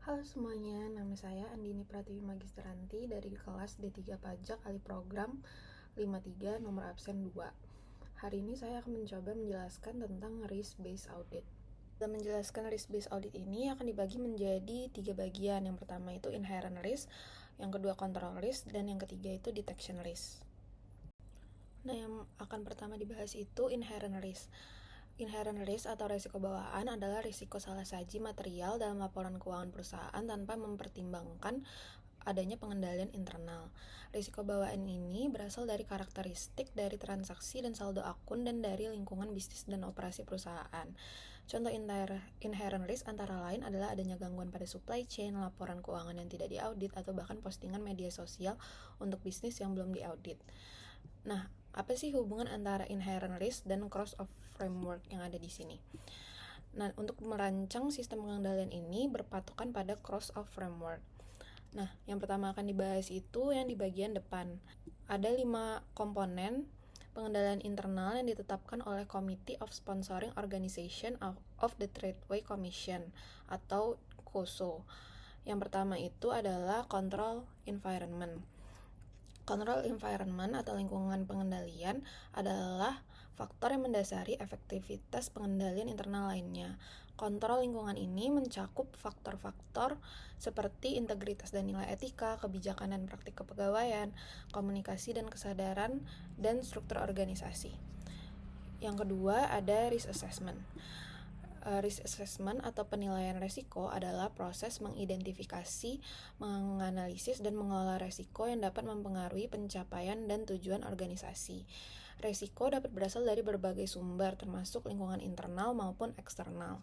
Halo semuanya, nama saya Andini Pratiwi Magisteranti dari kelas D3 Pajak Alih Program 53 nomor absen 2. Hari ini saya akan mencoba menjelaskan tentang risk-based audit. Dalam menjelaskan risk-based audit ini akan dibagi menjadi 3 bagian. Yang pertama itu inherent risk, yang kedua control risk, dan yang ketiga itu detection risk. Nah, yang akan pertama dibahas itu inherent risk. Inherent risk atau risiko bawaan adalah risiko salah saji material dalam laporan keuangan perusahaan tanpa mempertimbangkan adanya pengendalian internal. Risiko bawaan ini berasal dari karakteristik dari transaksi dan saldo akun dan dari lingkungan bisnis dan operasi perusahaan. Contoh inherent risk antara lain adalah adanya gangguan pada supply chain, laporan keuangan yang tidak diaudit, atau bahkan postingan media sosial untuk bisnis yang belum diaudit. Nah, apa sih hubungan antara inherent risk dan cross of framework yang ada di sini? Nah, untuk merancang sistem pengendalian ini berpatokan pada cross of framework. Nah, yang pertama akan dibahas itu yang di bagian depan. Ada 5 komponen pengendalian internal yang ditetapkan oleh Committee of Sponsoring Organization of the Tradeway Commission atau COSO. Yang pertama itu adalah control environment. Control environment atau lingkungan pengendalian adalah faktor yang mendasari efektivitas pengendalian internal lainnya. Kontrol lingkungan ini mencakup faktor-faktor seperti integritas dan nilai etika, kebijakan dan praktik kepegawaian, komunikasi dan kesadaran, dan struktur organisasi. Yang kedua ada risk assessment. Risk assessment atau penilaian resiko adalah proses mengidentifikasi, menganalisis, dan mengelola resiko yang dapat mempengaruhi pencapaian dan tujuan organisasi. Resiko dapat berasal dari berbagai sumber, termasuk lingkungan internal maupun eksternal.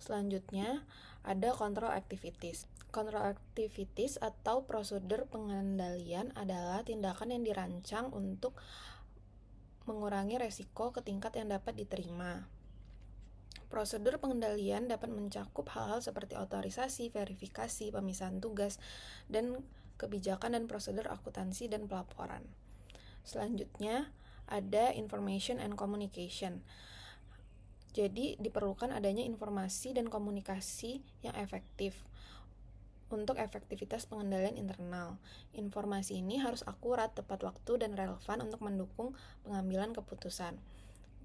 Selanjutnya, ada control activities. Control activities atau prosedur pengendalian adalah tindakan yang dirancang untuk mengurangi resiko ke tingkat yang dapat diterima. Prosedur pengendalian dapat mencakup hal-hal seperti otorisasi, verifikasi, pemisahan tugas, dan kebijakan dan prosedur akuntansi dan pelaporan. Selanjutnya, ada information and communication. Jadi, diperlukan adanya informasi dan komunikasi yang efektif untuk efektivitas pengendalian internal. Informasi ini harus akurat, tepat waktu, dan relevan untuk mendukung pengambilan keputusan.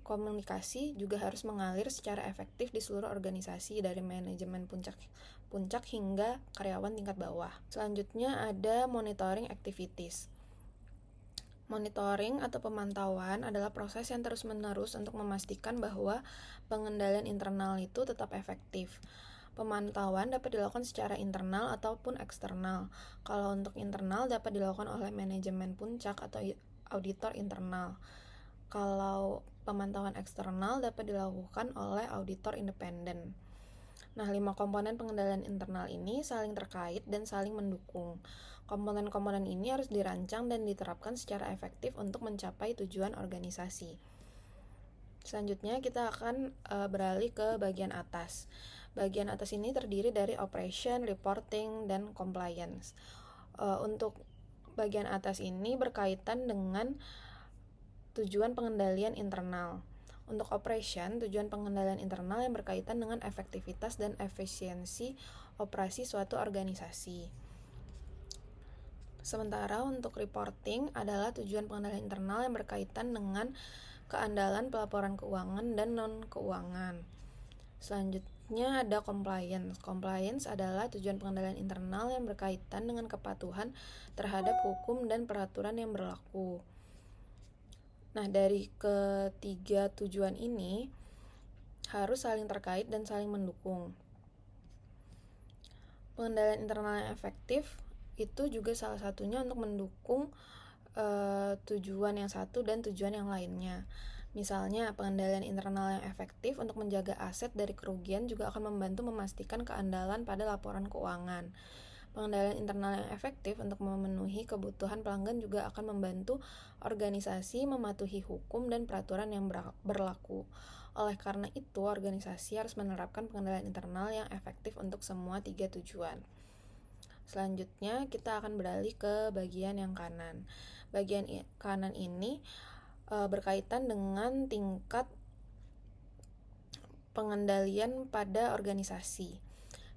Komunikasi juga harus mengalir secara efektif di seluruh organisasi dari manajemen puncak hingga karyawan tingkat bawah. Selanjutnya ada monitoring activities. Monitoring atau pemantauan adalah proses yang terus-menerus untuk memastikan bahwa pengendalian internal itu tetap efektif. Pemantauan dapat dilakukan secara internal ataupun eksternal. Kalau untuk internal dapat dilakukan oleh manajemen puncak atau auditor internal. Kalau pemantauan eksternal dapat dilakukan oleh auditor independen. Nah, 5 komponen pengendalian internal ini saling terkait dan saling mendukung. Komponen-komponen ini harus dirancang dan diterapkan secara efektif untuk mencapai tujuan organisasi. Selanjutnya kita akan beralih ke bagian atas. Bagian atas ini terdiri dari operation, reporting, dan compliance. Untuk bagian atas ini berkaitan dengan tujuan pengendalian internal. Untuk operation, tujuan pengendalian internal yang berkaitan dengan efektivitas dan efisiensi operasi suatu organisasi. Sementara untuk reporting adalah tujuan pengendalian internal yang berkaitan dengan keandalan pelaporan keuangan dan non-keuangan. Selanjutnya ada compliance. Compliance adalah tujuan pengendalian internal yang berkaitan dengan kepatuhan terhadap hukum dan peraturan yang berlaku. Nah, dari ketiga tujuan ini harus saling terkait dan saling mendukung. Pengendalian internal yang efektif itu juga salah satunya untuk mendukung tujuan yang satu dan tujuan yang lainnya. Misalnya, pengendalian internal yang efektif untuk menjaga aset dari kerugian juga akan membantu memastikan keandalan pada laporan keuangan. Pengendalian internal yang efektif untuk memenuhi kebutuhan pelanggan juga akan membantu organisasi mematuhi hukum dan peraturan yang berlaku. Oleh karena itu, organisasi harus menerapkan pengendalian internal yang efektif untuk semua 3 tujuan. Selanjutnya, kita akan beralih ke bagian yang kanan. Bagian kanan ini berkaitan dengan tingkat pengendalian pada organisasi.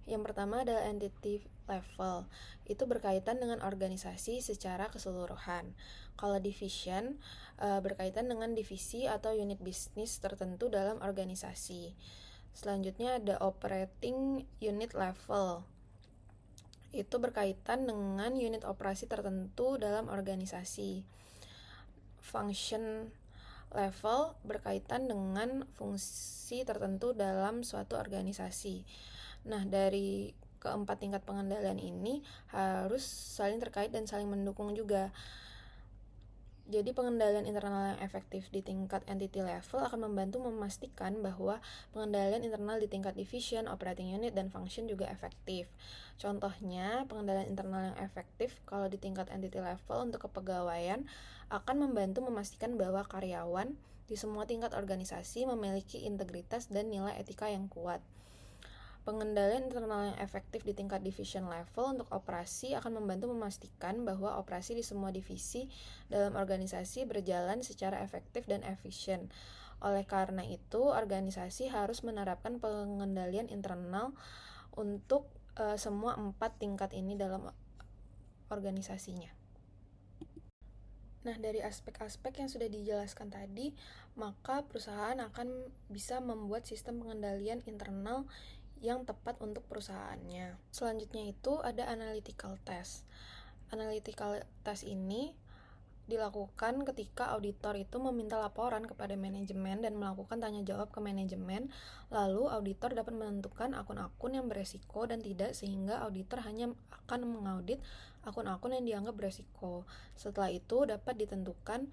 Yang pertama adalah entity level. Itu berkaitan dengan organisasi secara keseluruhan. Kalau division berkaitan dengan divisi atau unit bisnis tertentu dalam organisasi. Selanjutnya ada operating unit level. Itu berkaitan dengan unit operasi tertentu dalam organisasi. Function level berkaitan dengan fungsi tertentu dalam suatu organisasi. Nah, dari keempat tingkat pengendalian ini harus saling terkait dan saling mendukung juga. Jadi pengendalian internal yang efektif di tingkat entity level akan membantu memastikan bahwa pengendalian internal di tingkat division, operating unit, dan function juga efektif. Contohnya, pengendalian internal yang efektif kalau di tingkat entity level untuk kepegawaian akan membantu memastikan bahwa karyawan di semua tingkat organisasi memiliki integritas dan nilai etika yang kuat. Pengendalian internal yang efektif di tingkat division level untuk operasi akan membantu memastikan bahwa operasi di semua divisi dalam organisasi berjalan secara efektif dan efisien. Oleh karena itu, organisasi harus menerapkan pengendalian internal untuk semua 4 tingkat ini dalam organisasinya. Nah, dari aspek-aspek yang sudah dijelaskan tadi, maka perusahaan akan bisa membuat sistem pengendalian internal yang tepat untuk perusahaannya. Selanjutnya itu ada analytical test. Analytical test ini dilakukan ketika auditor itu meminta laporan kepada manajemen dan melakukan tanya jawab ke manajemen, lalu auditor dapat menentukan akun-akun yang beresiko dan tidak, sehingga auditor hanya akan mengaudit akun-akun yang dianggap beresiko. Setelah itu dapat ditentukan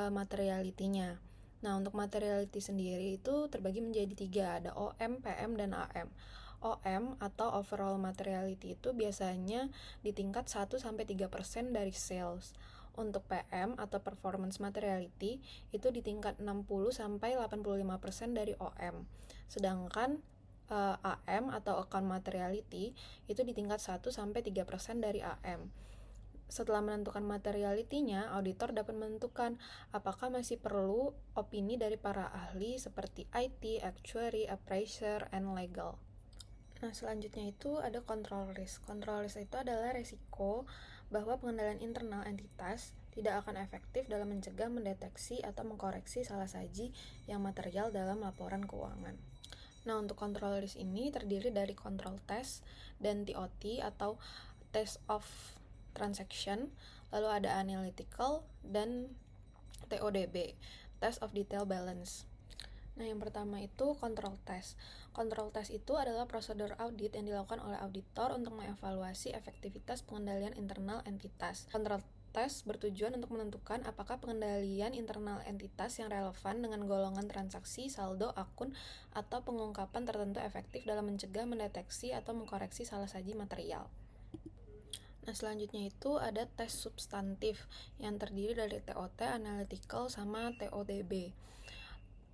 materiality-nya. Nah, untuk materiality sendiri itu terbagi menjadi 3, ada OM, PM, dan AM. OM atau overall materiality itu biasanya di tingkat 1-3% dari sales. Untuk PM atau performance materiality itu di tingkat 60-85% dari OM. Sedangkan AM atau account materiality itu di tingkat 1-3% dari AM. Setelah menentukan materiality-nya, auditor dapat menentukan apakah masih perlu opini dari para ahli seperti IT, actuary, appraiser, and legal. Nah, selanjutnya itu ada control risk. Control risk itu adalah resiko bahwa pengendalian internal entitas tidak akan efektif dalam mencegah, mendeteksi, atau mengkoreksi salah saji yang material dalam laporan keuangan. Nah, untuk control risk ini terdiri dari control test dan TOT atau test of transaction, lalu ada analytical dan TODB, test of detail balance. Nah, yang pertama itu control test. Control test itu adalah prosedur audit yang dilakukan oleh auditor untuk mengevaluasi efektivitas pengendalian internal entitas. Control test bertujuan untuk menentukan apakah pengendalian internal entitas yang relevan dengan golongan transaksi, saldo, akun, atau pengungkapan tertentu efektif dalam mencegah, mendeteksi, atau mengkoreksi salah saji material. Nah, selanjutnya itu ada tes substantif yang terdiri dari TOT, analytical, sama TODB.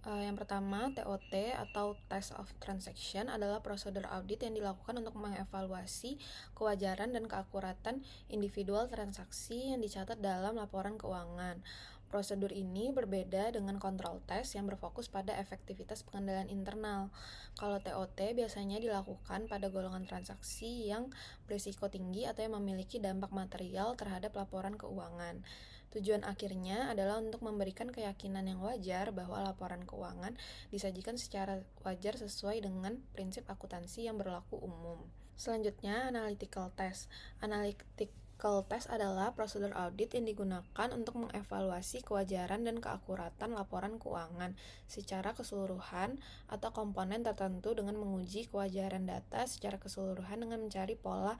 Yang pertama, TOT atau Test of Transaction adalah prosedur audit yang dilakukan untuk mengevaluasi kewajaran dan keakuratan individual transaksi yang dicatat dalam laporan keuangan. Prosedur ini berbeda dengan control test yang berfokus pada efektivitas pengendalian internal. Kalau TOT biasanya dilakukan pada golongan transaksi yang berisiko tinggi atau yang memiliki dampak material terhadap laporan keuangan. Tujuan akhirnya adalah untuk memberikan keyakinan yang wajar bahwa laporan keuangan disajikan secara wajar sesuai dengan prinsip akuntansi yang berlaku umum. Selanjutnya, analytical test. Analytical test adalah prosedur audit yang digunakan untuk mengevaluasi kewajaran dan keakuratan laporan keuangan secara keseluruhan atau komponen tertentu dengan menguji kewajaran data secara keseluruhan dengan mencari pola,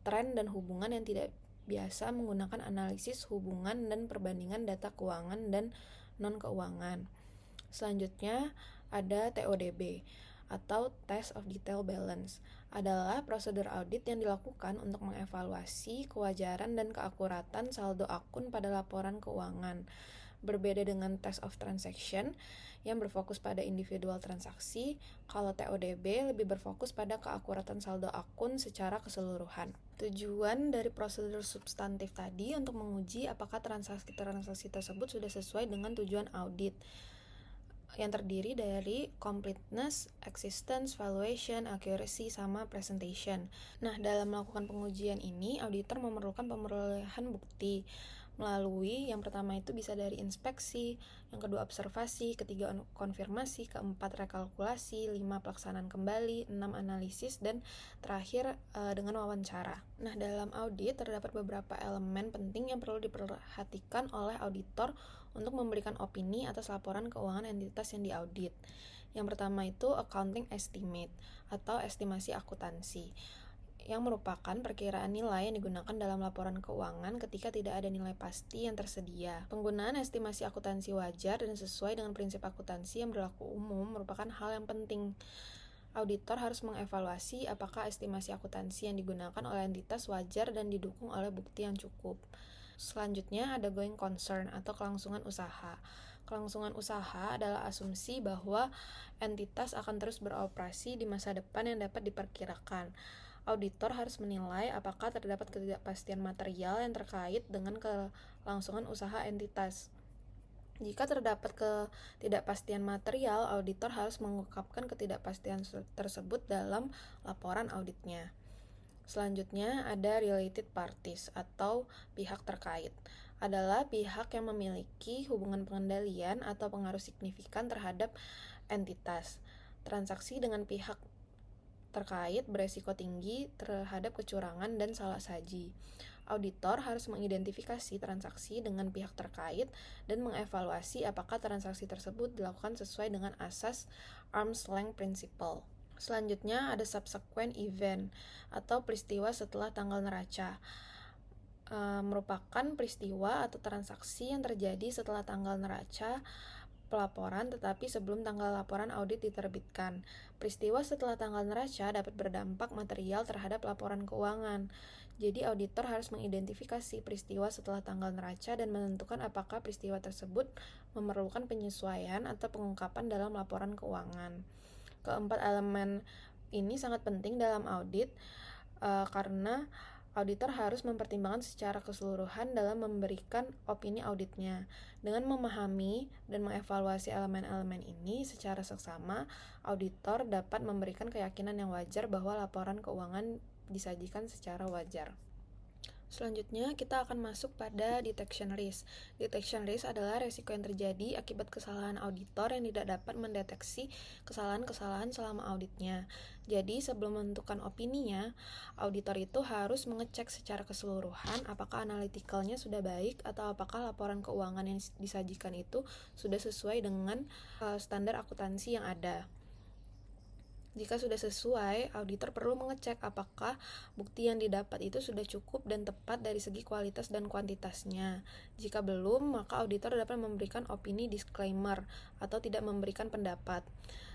tren, dan hubungan yang tidak biasa menggunakan analisis hubungan dan perbandingan data keuangan dan non-keuangan. Selanjutnya ada TODB atau Test of Detail Balance, adalah prosedur audit yang dilakukan untuk mengevaluasi kewajaran dan keakuratan saldo akun pada laporan keuangan. Berbeda dengan Test of Transaction yang berfokus pada individual transaksi, kalau TODB lebih berfokus pada keakuratan saldo akun secara keseluruhan. Tujuan dari prosedur substantif tadi untuk menguji apakah transaksi tersebut sudah sesuai dengan tujuan audit. yang terdiri dari completeness, existence, valuation, accuracy, sama presentation. Nah, dalam melakukan pengujian ini, auditor memerlukan pemerolehan bukti melalui yang pertama itu bisa dari inspeksi, yang kedua observasi, ketiga konfirmasi, keempat rekalkulasi, 5 pelaksanaan kembali, 6 analisis, dan terakhir dengan wawancara. Nah, dalam audit terdapat beberapa elemen penting yang perlu diperhatikan oleh auditor untuk memberikan opini atas laporan keuangan entitas yang diaudit. Yang pertama itu accounting estimate atau estimasi akuntansi, yang merupakan perkiraan nilai yang digunakan dalam laporan keuangan ketika tidak ada nilai pasti yang tersedia. Penggunaan estimasi akuntansi wajar dan sesuai dengan prinsip akuntansi yang berlaku umum merupakan hal yang penting. Auditor harus mengevaluasi apakah estimasi akuntansi yang digunakan oleh entitas wajar dan didukung oleh bukti yang cukup. Selanjutnya ada going concern atau kelangsungan usaha. Kelangsungan usaha adalah asumsi bahwa entitas akan terus beroperasi di masa depan yang dapat diperkirakan. Auditor harus menilai apakah terdapat ketidakpastian material yang terkait dengan kelangsungan usaha entitas. Jika terdapat ketidakpastian material, auditor harus mengungkapkan ketidakpastian tersebut dalam laporan auditnya. Selanjutnya ada related parties atau pihak terkait. Adalah pihak yang memiliki hubungan pengendalian atau pengaruh signifikan terhadap entitas. Transaksi dengan pihak terkait beresiko tinggi terhadap kecurangan dan salah saji. Auditor harus mengidentifikasi transaksi dengan pihak terkait dan mengevaluasi apakah transaksi tersebut dilakukan sesuai dengan asas arm's length principle. Selanjutnya ada subsequent event atau peristiwa setelah tanggal neraca. Merupakan peristiwa atau transaksi yang terjadi setelah tanggal neraca pelaporan tetapi sebelum tanggal laporan audit diterbitkan. Peristiwa setelah tanggal neraca dapat berdampak material terhadap laporan keuangan. Jadi auditor harus mengidentifikasi peristiwa setelah tanggal neraca dan menentukan apakah peristiwa tersebut memerlukan penyesuaian atau pengungkapan dalam laporan keuangan. Keempat elemen ini sangat penting dalam audit karena auditor harus mempertimbangkan secara keseluruhan dalam memberikan opini auditnya. Dengan memahami dan mengevaluasi elemen-elemen ini secara seksama, auditor dapat memberikan keyakinan yang wajar bahwa laporan keuangan disajikan secara wajar. Selanjutnya, kita akan masuk pada detection risk. Detection risk adalah resiko yang terjadi akibat kesalahan auditor yang tidak dapat mendeteksi kesalahan-kesalahan selama auditnya. Jadi, sebelum menentukan opininya, auditor itu harus mengecek secara keseluruhan apakah analitikalnya sudah baik atau apakah laporan keuangan yang disajikan itu sudah sesuai dengan standar akuntansi yang ada. Jika sudah sesuai, auditor perlu mengecek apakah bukti yang didapat itu sudah cukup dan tepat dari segi kualitas dan kuantitasnya. Jika belum, maka auditor dapat memberikan opini disclaimer atau tidak memberikan pendapat.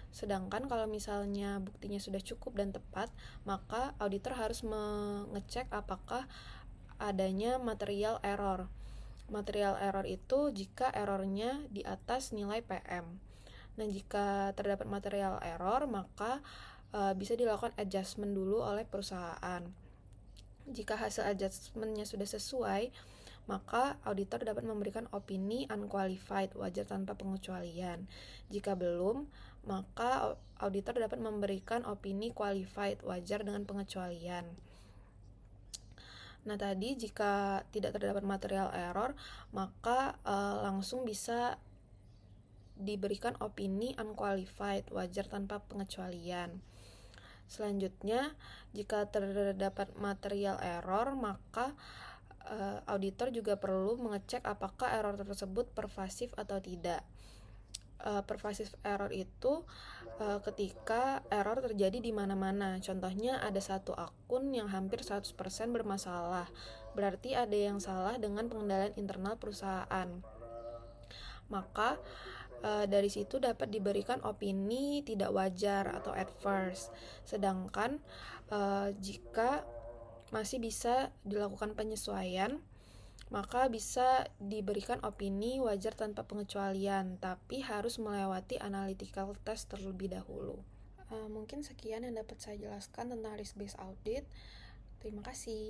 Sedangkan kalau misalnya buktinya sudah cukup dan tepat, maka auditor harus mengecek apakah adanya material error. Material error itu jika errornya di atas nilai PM. Nah, jika terdapat material error, maka bisa dilakukan adjustment dulu oleh perusahaan. Jika hasil adjustmentnya sudah sesuai, maka auditor dapat memberikan opini unqualified, wajar tanpa pengecualian. Jika belum, maka auditor dapat memberikan opini qualified, wajar dengan pengecualian. Nah, tadi jika tidak terdapat material error, maka langsung bisa diberikan opini unqualified, wajar tanpa pengecualian. Selanjutnya, jika terdapat material error, maka auditor juga perlu mengecek apakah error tersebut pervasif atau tidak. Pervasive error itu ketika error terjadi di mana-mana. Contohnya ada satu akun yang hampir 100% bermasalah. Berarti ada yang salah dengan pengendalian internal perusahaan. Maka dari situ dapat diberikan opini tidak wajar atau adverse. Sedangkan jika masih bisa dilakukan penyesuaian, maka bisa diberikan opini wajar tanpa pengecualian, tapi harus melewati analytical test terlebih dahulu. Mungkin sekian yang dapat saya jelaskan tentang risk based audit. Terima kasih.